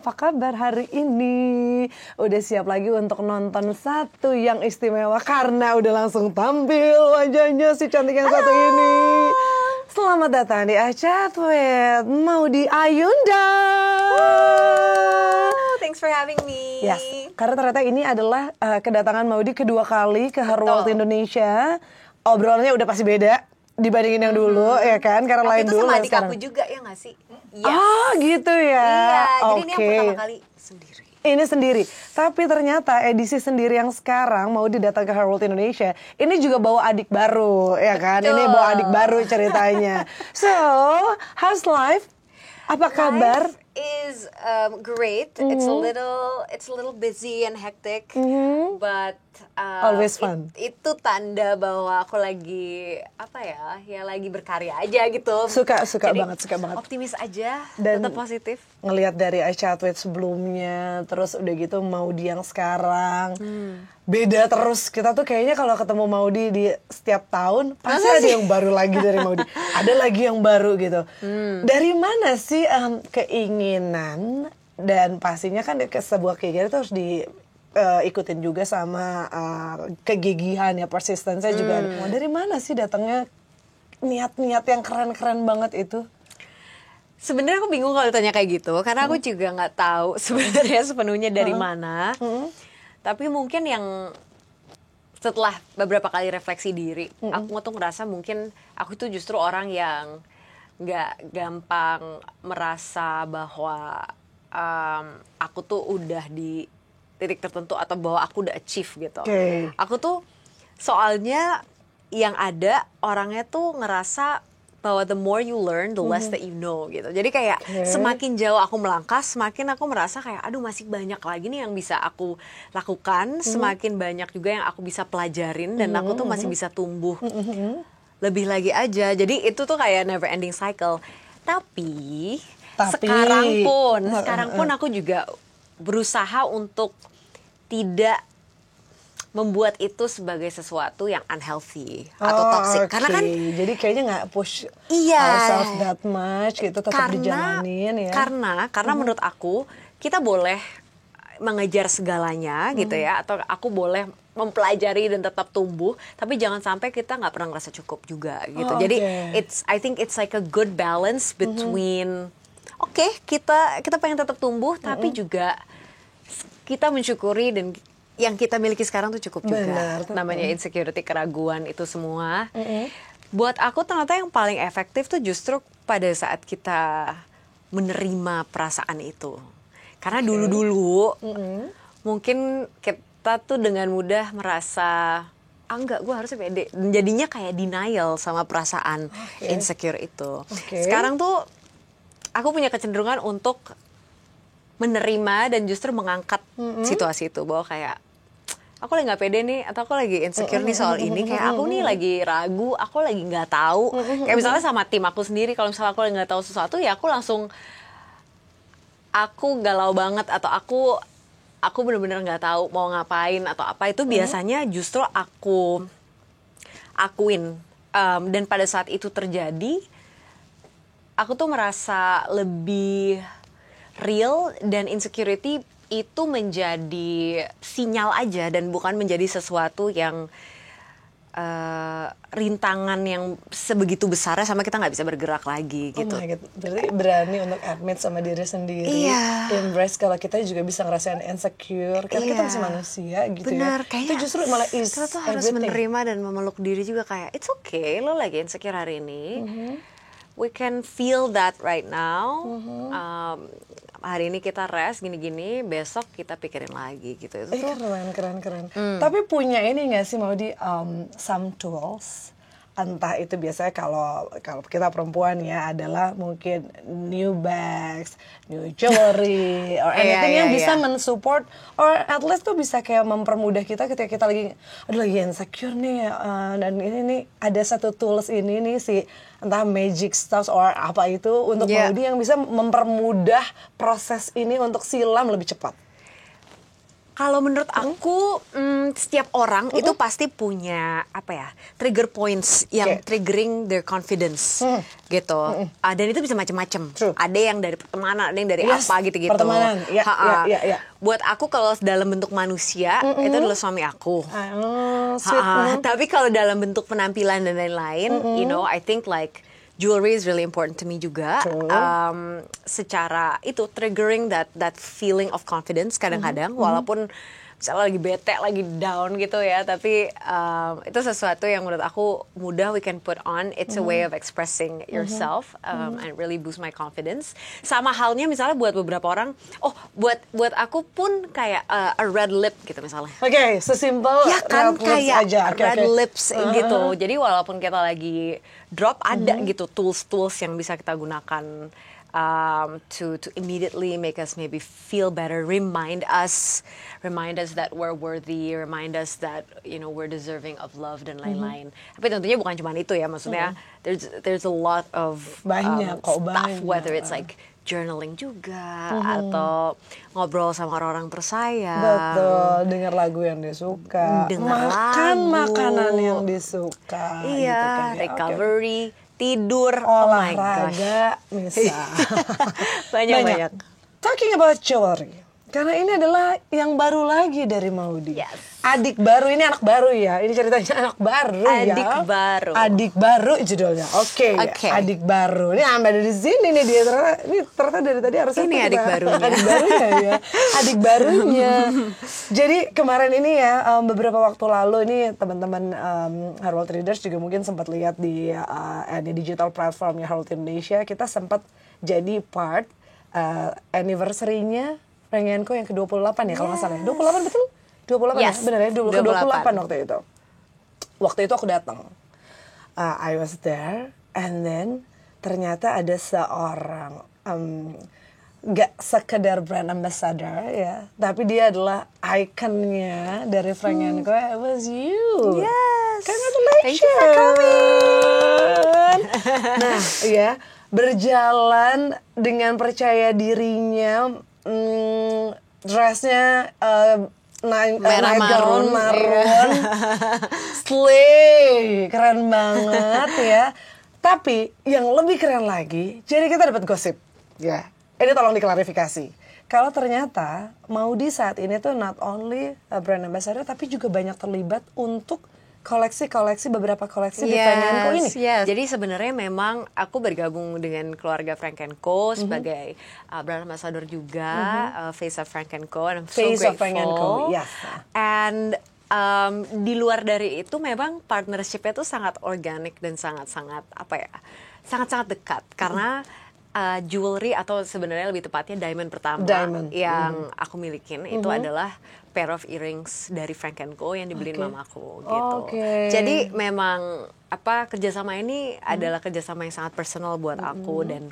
apa kabar hari ini? Udah siap lagi untuk nonton satu yang istimewa karena udah langsung tampil wajahnya si cantik yang satu ini. Selamat datang di Acatwet, Maudy Ayunda. Thanks for having me. Yes, karena ternyata ini adalah kedatangan Maudy kedua kali ke Her World Indonesia. Obrolannya udah pasti beda dibandingin yang dulu, ya kan? Karena lain dulu. Itu sama adik aku juga, ya nggak sih? Yes. Oh gitu ya. Iya, jadi ini yang pertama kali sendiri. Ini sendiri, tapi ternyata edisi sendiri yang sekarang mau datang ke Her World Indonesia, ini juga bawa adik baru, ya kan? Betul. Ini bawa adik baru ceritanya. So, how's life? Apa kabar? Life is great. It's a little busy and hectic, but always fun. Itu tanda bahwa aku lagi lagi berkarya aja gitu. Suka Jadi, banget. Optimis aja, dan tetap positif. Ngelihat dari Acatwet sebelumnya, terus udah gitu Maudy yang sekarang. Beda terus. Kita tuh kayaknya kalau ketemu Maudy di setiap tahun pasti ada yang baru lagi dari Maudy. Ada lagi yang baru gitu. Dari mana sih keinginan, dan pastinya kan sebuah keinginan itu harus diikutin juga sama kegigihan ya, persistensinya juga ada. Dari mana sih datangnya niat-niat yang keren-keren banget itu? Sebenarnya aku bingung kalau ditanya kayak gitu, karena aku juga nggak tahu sebenarnya sepenuhnya dari mana. Tapi mungkin yang setelah beberapa kali refleksi diri, aku tuh ngerasa mungkin aku tuh justru orang yang nggak gampang merasa bahwa aku tuh udah di titik tertentu atau bahwa aku udah achieve gitu. Aku tuh soalnya yang ada orangnya tuh ngerasa bahwa the more you learn, the less that you know gitu. Jadi kayak semakin jauh aku melangkah, semakin aku merasa kayak aduh masih banyak lagi nih yang bisa aku lakukan, semakin banyak juga yang aku bisa pelajarin dan aku tuh masih bisa tumbuh lebih lagi aja. Jadi itu tuh kayak never ending cycle. Tapi sekarang pun aku juga berusaha untuk tidak membuat itu sebagai sesuatu yang unhealthy atau toxic. Karena kan jadi kayaknya nggak push ourselves that much gitu, tetap dijalanin ya. Karena menurut aku kita boleh mengejar segalanya gitu ya, atau aku boleh mempelajari dan tetap tumbuh, tapi jangan sampai kita nggak pernah ngerasa cukup juga gitu. Jadi I think it's like a good balance between kita pengen tetap tumbuh tapi juga kita mensyukuri dan yang kita miliki sekarang tuh cukup juga. Namanya insecurity, keraguan itu semua. Buat aku ternyata yang paling efektif tuh justru pada saat kita menerima perasaan itu. Karena dulu-dulu mungkin kita tuh dengan mudah merasa enggak, gue harusnya pede. Jadinya kayak denial sama perasaan insecure itu. Sekarang tuh aku punya kecenderungan untuk menerima dan justru mengangkat situasi itu, bahwa kayak aku lagi nggak pede nih, atau aku lagi insecure nih soal ini, kayak aku nih lagi ragu, aku lagi nggak tahu. Kayak misalnya sama tim aku sendiri, kalau misalnya aku lagi nggak tahu sesuatu ya aku langsung galau banget, atau aku benar-benar nggak tahu mau ngapain atau apa. Itu biasanya justru aku akuin, dan pada saat itu terjadi aku tuh merasa lebih real, dan insecurity itu menjadi sinyal aja dan bukan menjadi sesuatu yang rintangan yang sebegitu besarnya sama kita nggak bisa bergerak lagi gitu. Berarti berani untuk admit sama diri sendiri, embrace kalau kita juga bisa ngerasain insecure, karena kita masih manusia gitu. Bener, ya. Kayaknya itu justru malah kita tuh harus menerima dan memeluk diri juga, kayak it's okay lo lagi insecure hari ini. We can feel that right now. Hari ini kita rest gini-gini, besok kita pikirin lagi gitu. Itu tuh keren. Tapi punya ini nggak sih Maudy, some tools, entah itu biasanya kalau kita perempuan ya adalah mungkin new bags, new jewelry, or anything yang bisa mensupport, or at least tuh bisa kayak mempermudah kita ketika kita lagi insecure nih, dan ini nih ada satu tools ini nih si entah magic stuff or apa itu untuk Maudy yang bisa mempermudah proses ini untuk silam lebih cepat. Kalau menurut aku, setiap orang itu pasti punya apa ya, trigger points yang triggering their confidence, gitu. Dan itu bisa macam-macam. Ada yang dari pertemanan, ada yang dari apa gitu-gitu. Pertemanan, ya. Buat aku kalau dalam bentuk manusia itu adalah suami aku. Sweet. Tapi kalau dalam bentuk penampilan dan lain-lain, you know, I think like jewelry is really important to me juga. Secara itu triggering that feeling of confidence kadang-kadang, walaupun misalnya lagi bete, lagi down gitu ya, tapi itu sesuatu yang menurut aku mudah we can put on. It's a way of expressing yourself and really boost my confidence. Sama halnya misalnya buat beberapa orang, buat aku pun kayak a red lip gitu misalnya. Oke, sesimpel Ya kan, red lips kayak aja. red lips gitu. Jadi walaupun kita lagi drop, ada gitu tools yang bisa kita gunakan to immediately make us maybe feel better, remind us that we're worthy, remind us that you know we're deserving of love dan lain-lain. Tapi tentunya bukan cuma itu ya, maksudnya there's a lot of stuff, whether it's like journaling juga atau ngobrol sama orang-orang tersayang. Betul, dengar lagu yang disuka, makan makanan yang disuka. Iya, gitu kan, ya. recovery, tidur, olahraga, misal. banyak. Talking about jewelry, karena ini adalah yang baru lagi dari Maudy. Yes. Adik baru, ini anak baru ya. Ini ceritanya anak baru Adik baru. Adik baru judulnya. Oke. Adik baru. Ini sampai dari sini nih dia ternyata dari tadi harusnya ini adik barunya. Adik barunya ya. Adik barunya. Jadi kemarin ini ya beberapa waktu lalu ini teman-teman Herald Traders juga mungkin sempat lihat di digital platformnya Herald Indonesia, kita sempat jadi part anniversary-nya Frank & Co yang ke-28 ya kalau nggak salah. 28 betul? 28 yes. ya? Benar ya? 28 waktu itu. Waktu itu aku datang. I was there and then ternyata ada seorang gak sekedar brand ambassador ya, tapi dia adalah ikonnya dari Frank & Co. It was you. Yes. Congratulations. Thank you for coming. Nah, ya, berjalan dengan percaya dirinya, dressnya merah marun, slay, keren banget ya. Tapi yang lebih keren lagi, jadi kita dapat gosip, ya. Ini tolong diklarifikasi. Kalau ternyata Maudy saat ini tuh not only a brand ambassador, tapi juga banyak terlibat untuk koleksi-koleksi, beberapa koleksi di Frank & Co ini. Yes. Jadi sebenarnya memang aku bergabung dengan keluarga Frank & Co sebagai brand ambassador juga, Face of Frank & Co. And I'm so Face of grateful. Frank & Co, yes. And di luar dari itu memang partnership-nya tuh sangat organik dan sangat-sangat sangat-sangat dekat karena jewelry atau sebenarnya lebih tepatnya diamond pertama yang aku milikin itu adalah pair of earrings dari Frank & Co yang dibeliin mamaku gitu. Jadi memang kerjasama ini adalah kerjasama yang sangat personal buat aku dan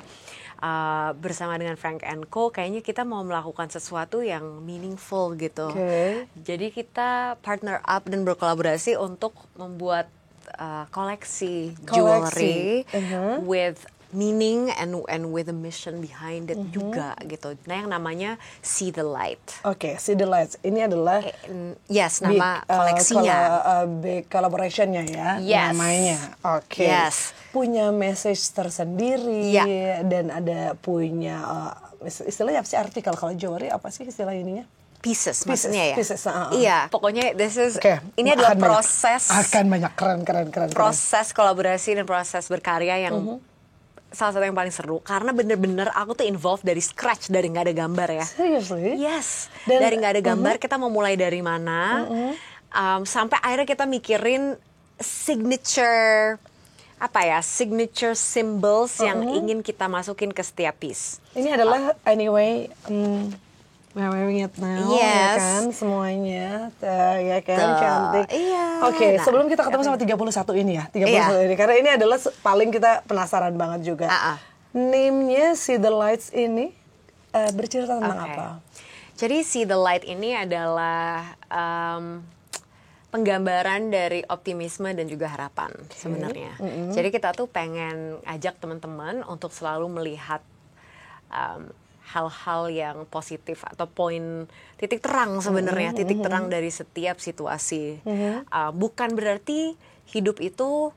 bersama dengan Frank & Co kayaknya kita mau melakukan sesuatu yang meaningful gitu. Jadi kita partner up dan berkolaborasi untuk membuat koleksi jewelry with meaning and with a mission behind it juga gitu. Nah yang namanya See the Light. Oke, See the Light. Ini adalah nama koleksinya. Big collaborationnya ya, namanya. Oke. Yes. Punya message tersendiri dan ada punya istilahnya apa sih artikel kalau jewelry apa sih istilah ininya? Pieces maksudnya ya. Pieces, Iya, pokoknya ini adalah proses. Akan banyak keren. Proses kolaborasi dan proses berkarya yang salah satu yang paling seru karena bener-bener aku tuh involved dari scratch, dari nggak ada gambar ya. Seriously? Yes. Dari nggak ada gambar kita mau mulai dari mana sampai akhirnya kita mikirin signature symbols yang ingin kita masukin ke setiap piece. Ini adalah anyway we're wearing it now, ya yes. kan, semuanya, ya kan, cantik. Iya. Oke, sebelum kita ketemu sama 31 ini ya, 31 ini, karena ini adalah paling kita penasaran banget juga. Name-nya See the Lights ini bercerita tentang apa? Jadi See the Light ini adalah penggambaran dari optimisme dan juga harapan sebenarnya. Jadi kita tuh pengen ajak teman-teman untuk selalu melihat hal-hal yang positif atau poin titik terang sebenarnya, titik terang dari setiap situasi. Bukan berarti hidup itu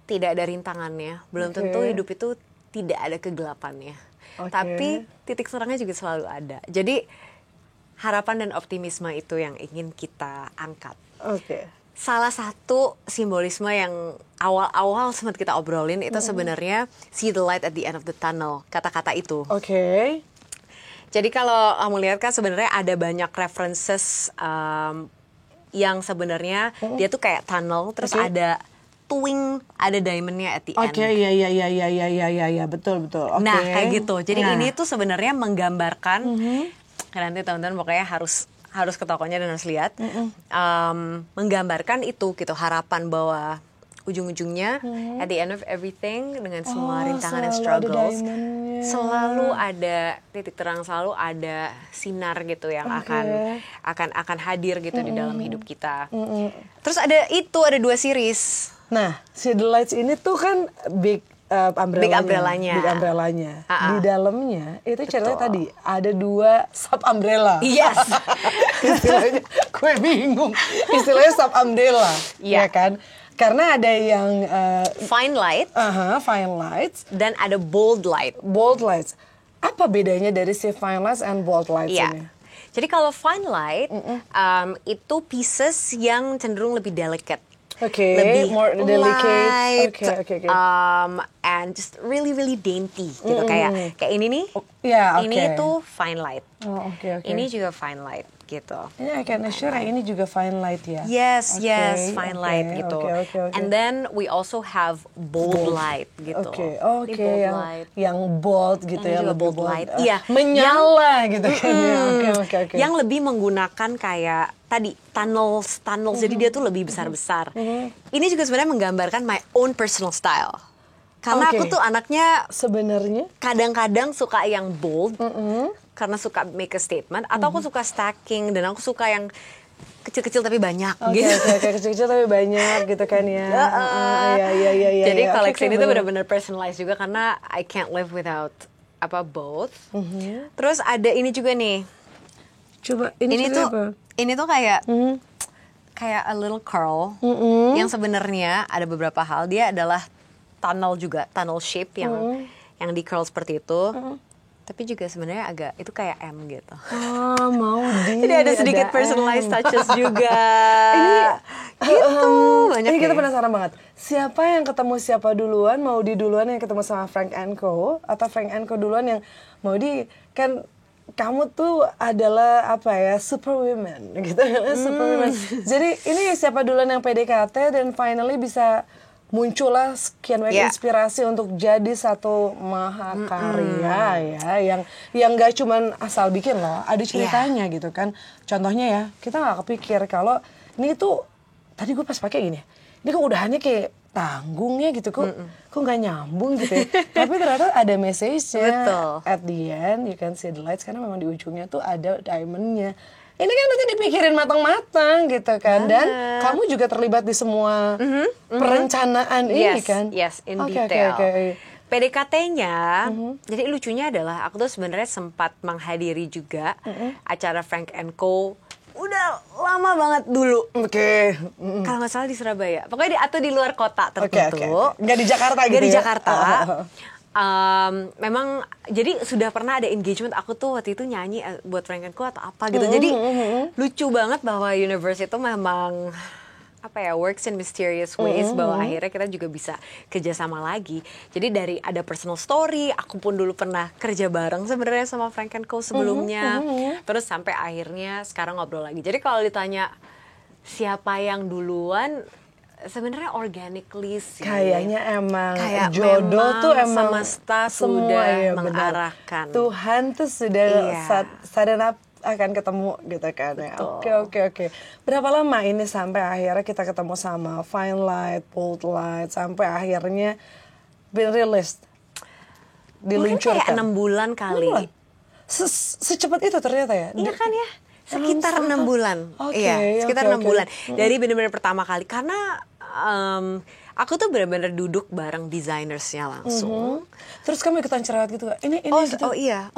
tidak ada rintangannya, belum tentu hidup itu tidak ada kegelapannya. Tapi titik terangnya juga selalu ada. Jadi harapan dan optimisme itu yang ingin kita angkat. Salah satu simbolisme yang awal-awal sempat kita obrolin itu sebenarnya see the light at the end of the tunnel, kata-kata itu. Jadi kalau kamu lihat kan sebenarnya ada banyak references yang sebenarnya dia tuh kayak tunnel, terus ada twing, ada diamondnya at the end. Iya, betul. Nah kayak gitu. Jadi ini tuh sebenarnya menggambarkan, nanti teman-teman pokoknya harus ke tokonya dan harus lihat, menggambarkan itu gitu, harapan bahwa ujung-ujungnya at the end of everything dengan semua rintangan dan struggles selalu ada titik terang, selalu ada sinar gitu yang akan hadir gitu di dalam hidup kita. Terus ada 2 series. Nah, See the Lights ini tuh kan big umbrellanya. Di dalamnya itu ceritanya tadi ada 2 sub umbrella. Yes. Istilahnya gue bingung. Istilahnya sub umbrella, ya kan? Karena ada yang fine light, fine lights, dan ada bold light. Bold lights. Apa bedanya dari si fine lights and bold lights ini? Jadi kalau fine light itu pieces yang cenderung lebih delicate. Lebih more delicate. Light, and just really dainty gitu. Kayak ini nih, ini tuh fine light. Ini juga fine light gitu. Ini I can assure ini juga fine light ya. Yes, fine light gitu. And then we also have bold light gitu. Yang bold gitu ya, lebih bold light. Menyala gitu kan ya. Yang lebih menggunakan kayak tadi tunnels. Jadi dia tuh lebih besar-besar. Ini juga sebenarnya menggambarkan my own personal style. Karena aku tuh anaknya sebenarnya kadang-kadang suka yang bold. Karena suka make a statement, atau aku suka stacking, dan aku suka yang kecil-kecil tapi banyak gitu. Kecil-kecil tapi banyak gitu kan ya. Jadi koleksi ini tuh benar-benar personalized juga karena I can't live without both. Terus ada ini juga nih. Coba ini tuh kayak a little curl yang sebenarnya ada beberapa hal. Dia adalah tunnel juga, tunnel shape yang di curl seperti itu. Tapi juga sebenarnya agak itu kayak M gitu. Jadi ada sedikit personalized touches juga. Ini kita penasaran banget. Siapa yang ketemu siapa duluan? Maudi duluan yang ketemu sama Frank & Co, atau Frank & Co duluan yang Maudi? Kan kamu tuh adalah superwoman gitu. Superwoman. Jadi ini siapa duluan yang PDKT dan finally bisa muncullah sekian banyak inspirasi untuk jadi satu mahakarya yang gak cuman asal bikin loh, ada ceritanya gitu kan. Contohnya ya, kita nggak kepikir kalau ini tuh tadi gue pas pakai gini, ini kok udahannya kayak tanggung ya gitu, kok nggak nyambung gitu ya. Tapi ternyata ada message-nya. At the end you can see the lights, karena memang di ujungnya tuh ada diamond-nya. Ini kan nanti dipikirin matang-matang gitu kan. Dan kamu juga terlibat di semua perencanaan ini kan. Yes, in detail. PDKT-nya, jadi lucunya adalah aku tuh sebenarnya sempat menghadiri juga acara Frank & Co. Udah lama banget dulu. Kalau nggak salah di Surabaya. Pokoknya atau di luar kota tertentu. Nggak di Jakarta gitu ya? Nggak di Jakarta. Memang jadi sudah pernah ada engagement, aku tuh waktu itu nyanyi buat Frank & Co atau apa gitu. Jadi lucu banget bahwa universe itu memang works in mysterious ways, bahwa akhirnya kita juga bisa kerjasama lagi. Jadi dari ada personal story, aku pun dulu pernah kerja bareng sebenarnya sama Frank & Co sebelumnya, terus sampai akhirnya sekarang ngobrol lagi. Jadi kalau ditanya siapa yang duluan, sebenarnya organically sih. Kayaknya emang kayak jodoh tuh emang semesta sudah mengarahkan. Tuhan tuh sudah sadar akan ketemu gitu kan ya. Oke. Berapa lama ini sampai akhirnya kita ketemu sama fine light, bold light, sampai akhirnya been released, diluncurkan? Mungkin kayak 6 bulan kali. Secepat itu ternyata ya? Iya kan ya? Sekitar 6 bulan. Sekitar 6 bulan. Dari benar-benar pertama kali. Karena aku tuh benar-benar duduk bareng designers-nya langsung. Terus kamu ikutan cerewet gitu gak? Ini gitu. Oh iya.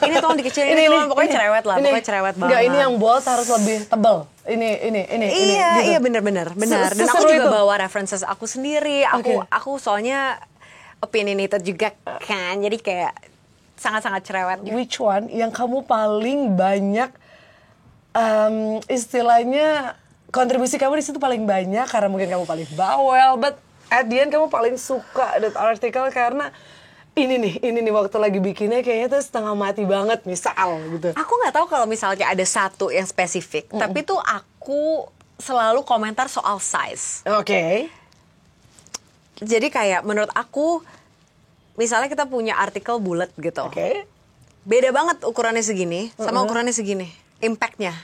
Ini tolong dikecilin, ini tolong, pokoknya cerewet lah, pokoknya cerewet banget. Enggak, ini yang bold harus lebih tebal. Ini gitu. Iya benar. Dan aku juga bawa references aku sendiri. Aku soalnya opinionated juga kan, jadi kayak sangat-sangat cerewet. Which one yang kamu paling banyak istilahnya kontribusi kamu di situ paling banyak karena mungkin kamu paling bawel, but at the end kamu paling suka that artikel karena ini nih waktu lagi bikinnya kayaknya tuh setengah mati banget misal gitu. Aku nggak tahu kalau misalnya ada satu yang spesifik, tapi tuh aku selalu komentar soal size. Oke. Jadi kayak menurut aku, misalnya kita punya artikel bulat gitu. Oke. Beda banget ukurannya segini sama ukurannya segini. Impact-nya.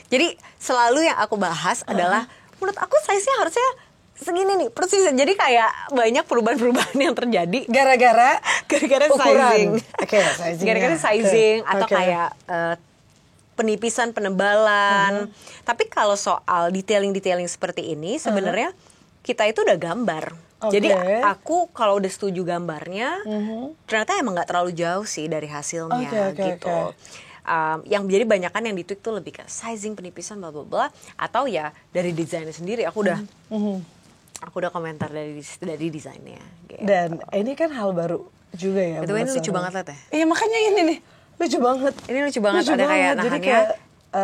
Jadi selalu yang aku bahas adalah menurut aku size-nya harusnya segini nih, persis. Jadi kayak banyak perubahan-perubahan yang terjadi gara-gara sizing. Sizing. Gara-gara sizing atau kayak penipisan, penebalan. Tapi kalau soal detailing seperti ini sebenarnya kita itu udah gambar. Jadi aku kalau udah setuju gambarnya, ternyata emang nggak terlalu jauh sih dari hasilnya gitu. Yang jadi banyakan yang di tweet tuh lebih ke sizing, penipisan, bla bla bla, atau ya dari desainnya sendiri. Aku udah komentar dari desainnya. Gitu. Dan ini kan hal baru juga ya. Itu ini lucu banget liat ya. Iya makanya ini nih lucu banget. Ini lucu banget, ada kayak nahannya. Jadi kayak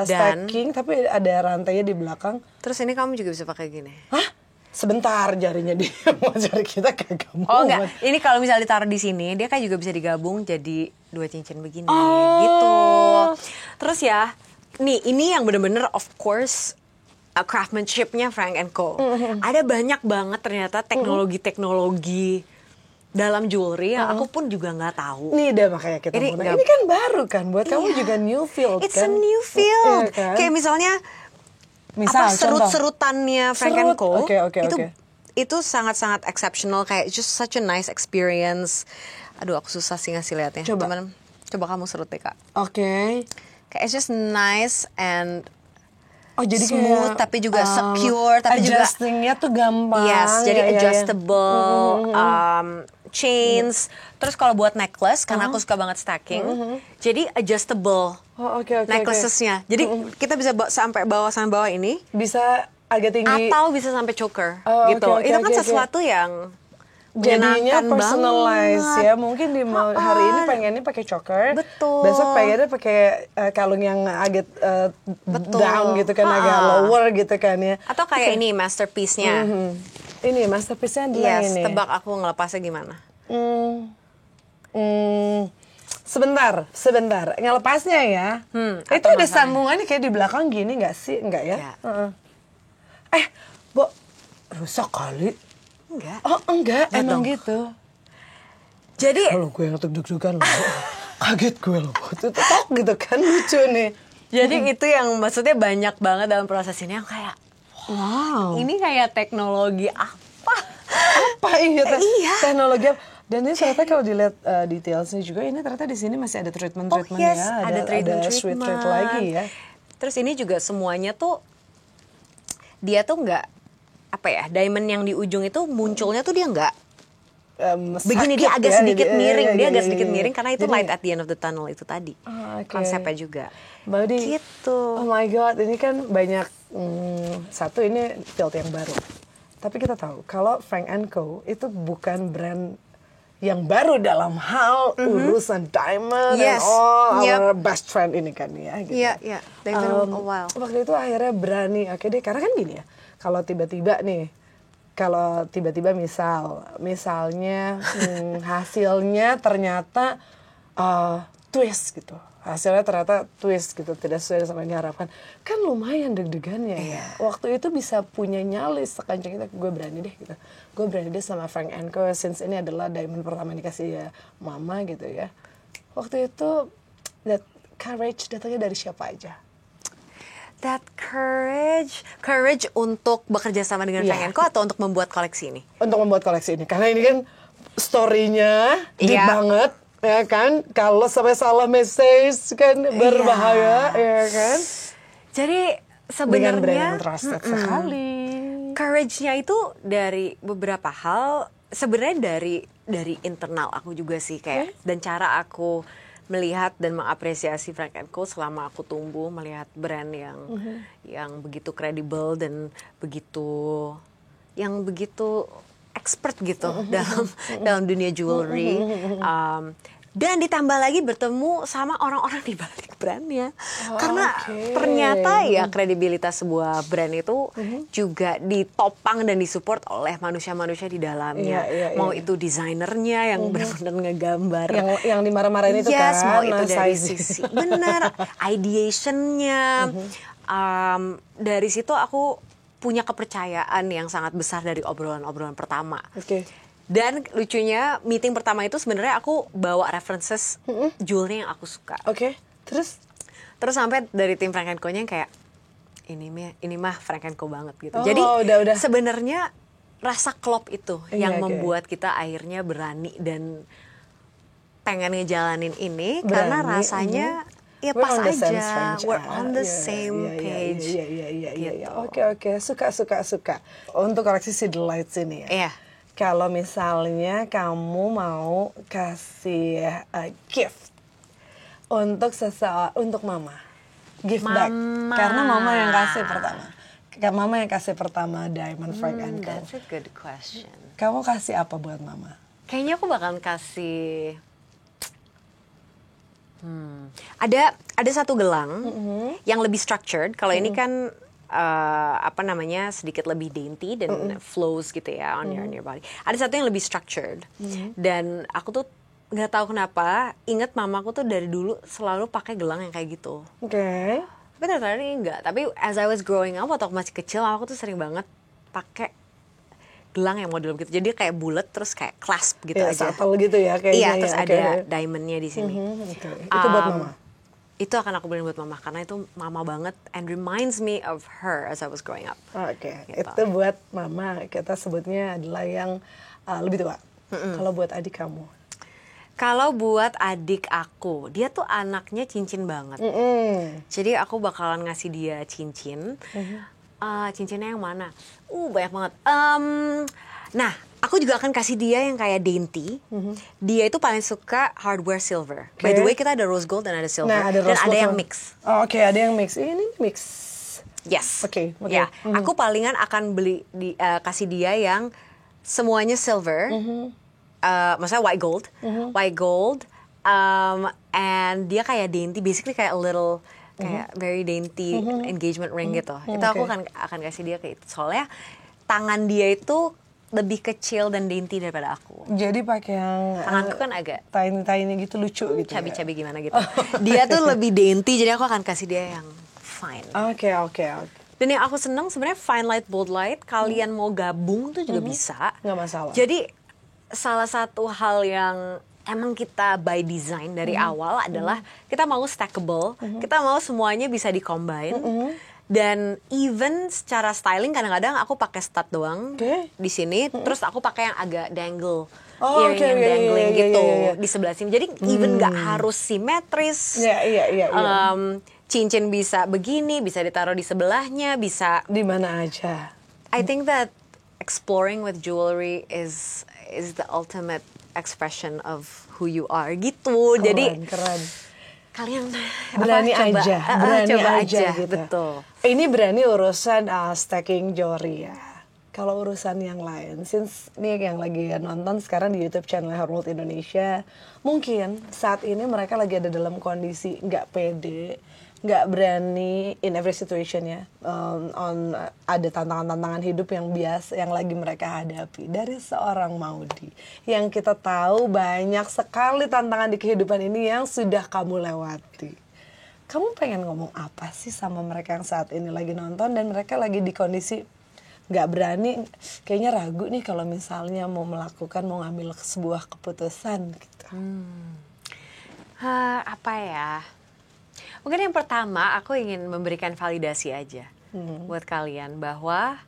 stacking tapi ada rantainya di belakang. Terus ini kamu juga bisa pakai gini. Hah? Sebentar, jarinya dia mau jari kita kagak mau. Oh enggak, ini kalau misalnya ditaruh di sini, dia kan juga bisa digabung jadi 2 cincin begini, gitu. Terus ya, nih ini yang bener-bener of course craftsmanship-nya Frank & Co. Ada banyak banget ternyata teknologi-teknologi dalam jewelry yang aku pun juga nggak tahu. Nih deh makanya kita ini kan baru kan, buat kamu juga new field kan. It's a new field. Kan? Kayak misalnya serut-serutannya Frank & Co. Itu sangat-sangat exceptional, kayak just such a nice experience. Aduh, aku susah sih ngasih liatnya. Coba kamu serut deh, Kak. Kayak it's just nice and jadi smooth, kayak, tapi juga secure, tapi juga adjustingnya tuh gampang. Yes, jadi adjustable, chains. Terus kalau buat necklace, karena aku suka banget stacking, jadi adjustable necklacesnya. Jadi kita bisa sampai bawah ini. Bisa agak tinggi. Atau bisa sampai choker, gitu. Itu kan sesuatu yang jadinya personalize banget. Ya. Mungkin di hari ini pengennya pakai choker. Betul. Besok pengennya pakai kalung yang agak down gitu kan, agak lower gitu kan ya. Atau kayak ini masterpiece-nya. Ini masterpiece-nya adalah ini. Tebak aku ngelepasnya gimana? Sebentar. Ngelepasnya ya. Itu ada sambungannya kayak di belakang gini nggak sih? Enggak ya? Bo, rusak kali. Enggak. Oh enggak, emang gitu. Jadi kalau gue yang deg-degan loh, kaget gue loh. Itu tok gitu kan, lucu nih. Jadi itu yang maksudnya banyak banget dalam proses ini yang kayak, wow, ini kayak teknologi apa? Apa ini? Iya. Teknologi apa? Dan ini ternyata kalau dilihat detailsnya juga, ini ternyata di sini masih ada treatment ya. Ada treatment sweet treat lagi ya. Terus ini juga semuanya tuh dia tuh nggak apa ya, diamond yang di ujung itu munculnya tuh dia nggak begini, dia agak sedikit miring, dia agak sedikit miring karena itu light at the end of the tunnel itu tadi. Konsepnya juga. Jadi, gitu. Oh my god, ini kan banyak satu ini field yang baru. Tapi kita tahu kalau Frank & Co itu bukan brand yang baru dalam hal urusan diamond and all our best friend ini kan ya. Gitu. Iya. They've been a while. Waktu itu akhirnya berani, oke deh, karena kan gini ya. Kalau tiba-tiba misalnya hasilnya ternyata twist gitu. Hasilnya ternyata twist gitu, tidak sesuai sama yang diharapkan. Kan lumayan deg-degannya ya. Waktu itu bisa punya nyali sekancing itu, gue berani deh gitu. Gue berani deh sama Frank & Co. Since ini adalah diamond pertama yang dikasih ya mama gitu ya. Waktu itu, that courage datangnya dari siapa aja? That courage untuk bekerja sama dengan Frank & Co atau untuk membuat koleksi ini? Untuk membuat koleksi ini, karena ini kan story-nya deep banget, ya kan? Kalau sampai salah message kan berbahaya, ya kan? Jadi sebenarnya dengan brand yang trusted sekali. Courage-nya itu dari beberapa hal, sebenarnya dari internal aku juga sih, kayak dan cara aku melihat dan mengapresiasi Frank & Co selama aku tumbuh melihat brand yang begitu kredibel dan begitu expert gitu dalam dunia jewelry. Dan ditambah lagi bertemu sama orang-orang di balik brandnya, karena ternyata ya kredibilitas sebuah brand itu juga ditopang dan disupport oleh manusia-manusia di dalamnya. Mau itu desainernya yang benar-benar ngegambar, yang dimarah-marahin itu yes, kan, mau itu dari sisi benar ideationnya. Dari situ aku punya kepercayaan yang sangat besar dari obrolan-obrolan pertama. Dan lucunya meeting pertama itu sebenarnya aku bawa references jewelry yang aku suka. Terus sampai dari tim Frank & Co-nya kayak ini mah Frank & Co banget gitu. Oh, Jadi udah. sebenarnya rasa klop itu yang Oke. membuat kita akhirnya berani dan pengen ngejalanin ini Berani, karena rasanya ya we're pas on the same aja. page. We're on the same page. Iya. Oke. Suka. Untuk koleksi City Lights ini ya. Iya. Kalau misalnya kamu mau kasih gift untuk mama, gift bag, karena mama yang kasih pertama Diamond Frank & Co. That's a good question. Kamu kasih apa buat mama? Kayaknya aku bakalan kasih ada satu gelang yang lebih structured. Kalau ini kan sedikit lebih dainty dan flows gitu ya on your body. Ada satu yang lebih structured. Dan aku tuh nggak tahu kenapa inget mamaku tuh dari dulu selalu pakai gelang yang kayak gitu. Tapi ternyata ini enggak. Tapi as I was growing up, waktu aku masih kecil, aku tuh sering banget pakai gelang yang model gitu. Jadi kayak bulat terus kayak clasp gitu aja. Supple gitu ya kayaknya. Iya, terus ada diamondnya di sini. Itu buat mama. Itu akan aku beliin buat mama karena itu mama banget and reminds me of her as I was growing up. Gitu. Itu buat mama, kita sebutnya adalah yang lebih tua. Kalau buat adik kamu? Kalau buat adik aku, dia tuh anaknya cincin banget. Jadi aku bakalan ngasih dia cincin. Cincinnya yang mana? Banyak banget. Nah, aku juga akan kasih dia yang kayak dainty. Dia itu paling suka hardware silver. By the way, kita ada rose gold dan ada silver. Nah, dan ada yang mix. Ada yang mix. Ini mix. Yes. Oke. Ya, aku palingan akan kasih dia yang semuanya silver. Maksudnya white gold. And dia kayak dainty, basically kayak a little kayak very dainty engagement ring gitu. Itu aku akan kasih dia kayak itu. Soalnya tangan dia itu lebih kecil dan dainty daripada aku. Jadi pakai yang tanganku kan agak tiny gitu, lucu gitu. Cabi-cabi gimana gitu. Dia tuh lebih dainty, jadi aku akan kasih dia yang fine. Oke. Dan yang aku seneng sebenarnya fine light, bold light. Kalian mau gabung tuh juga bisa. Nggak masalah. Jadi salah satu hal yang emang kita by design dari awal adalah kita mau stackable, kita mau semuanya bisa di-combine. Dan even secara styling kadang-kadang aku pakai stud doang di sini, terus aku pakai yang agak dangle, earring yang dangling gitu di sebelah sini. Jadi even nggak harus simetris. Cincin bisa begini, bisa ditaruh di sebelahnya, bisa di mana aja. I think that exploring with jewelry is the ultimate expression of who you are gitu. Jadi keren. Kalian berani aja gitu. Betul. Ini berani urusan stacking jewelry ya. Kalau urusan yang lain, since ini yang lagi nonton sekarang di YouTube channel Herworld Indonesia, mungkin saat ini mereka lagi ada dalam kondisi nggak pede, nggak berani in every situation ya, ada tantangan-tantangan hidup yang biasa yang lagi mereka hadapi dari seorang Maudy yang kita tahu banyak sekali tantangan di kehidupan ini yang sudah kamu lewati. Kamu pengen ngomong apa sih sama mereka yang saat ini lagi nonton dan mereka lagi di kondisi nggak berani, kayaknya ragu nih kalau misalnya mau ngambil sebuah keputusan gitu. Apa ya? Mungkin yang pertama aku ingin memberikan validasi aja buat kalian bahwa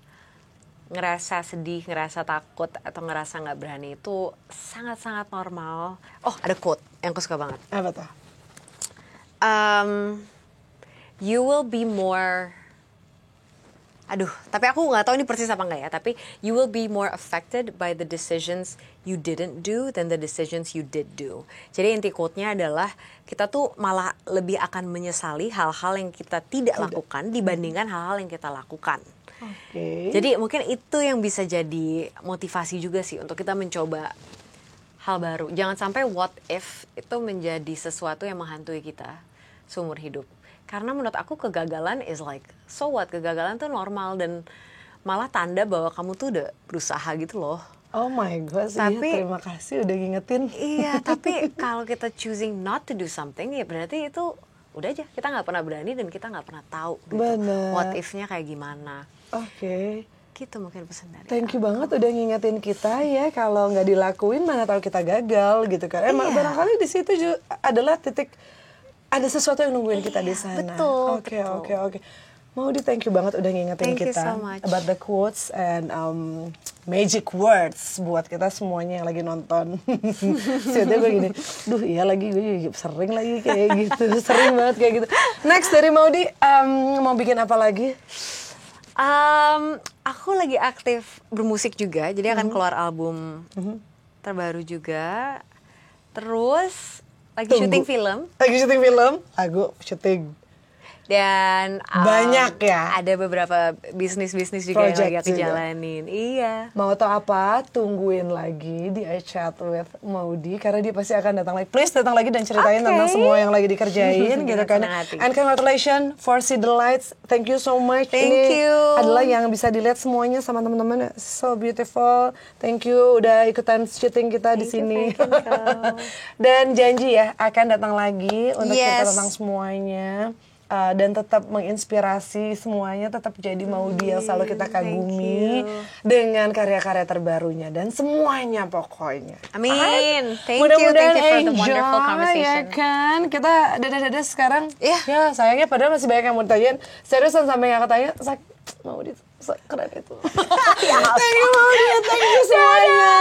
ngerasa sedih, ngerasa takut atau ngerasa nggak berani itu sangat-sangat normal. Oh, ada quote yang aku suka banget. Apa tuh? You will be more Aduh, tapi aku nggak tahu ini persis apa enggak ya. Tapi you will be more affected by the decisions you didn't do than the decisions you did do. Jadi inti quote-nya adalah kita tuh malah lebih akan menyesali hal-hal yang kita tidak lakukan dibandingkan hal-hal yang kita lakukan. Jadi mungkin itu yang bisa jadi motivasi juga sih untuk kita mencoba hal baru. Jangan sampai what if itu menjadi sesuatu yang menghantui kita seumur hidup. Karena menurut aku kegagalan is like, so what? Kegagalan tuh normal dan malah tanda bahwa kamu tuh udah berusaha gitu loh. Oh my God, tapi, iya, terima kasih udah ngingetin. Iya, tapi kalau kita choosing not to do something, ya berarti itu udah aja. Kita nggak pernah berani dan kita nggak pernah tahu gitu. Bener. What if-nya kayak gimana. Oke. Gitu mungkin pesan dari Thank you banget udah ngingetin kita ya, kalau nggak dilakuin mana tahu kita gagal gitu kan. Emang barangkali di situ juga adalah titik, ada sesuatu yang nungguin kita di sana. Betul. Oke. Maudi, thank you banget udah ngingetin Thank you kita so much. about the quotes and magic words buat kita semuanya yang lagi nonton. Sebenarnya gue gini, duh iya lagi, gue sering lagi kayak gitu, sering banget kayak gitu. Next dari Maudi, mau bikin apa lagi? Aku lagi aktif bermusik juga, jadi akan keluar album terbaru juga. Terus lagi syuting film. Lagi syuting film, lagu syuting. Dan banyak ya. Ada beberapa bisnis juga Project yang lagi aku jalanin. Iya. Mau tau apa? Tungguin lagi di I Chat with Maudi karena dia pasti akan datang lagi. Please datang lagi dan ceritain tentang semua yang lagi dikerjain gitu kan. And congratulations for See the Lights. Thank you so much. Thank you. Adalah yang bisa dilihat semuanya sama teman-teman. So beautiful. Thank you udah ikutan syuting kita di sini. Dan janji ya akan datang lagi untuk cerita tentang semuanya. Dan tetap menginspirasi semuanya, tetap jadi Maudi yang selalu kita kagumi dengan karya-karya terbarunya dan semuanya pokoknya. Amin. Thank you for the wonderful conversation. Ya kan, kita dadah-dadah sekarang. Ya sayangnya padahal masih banyak yang mau ditanyain. Seriusan sampai nggak ketanya, Maudi keren itu. Thank you Maudi, thank you semuanya.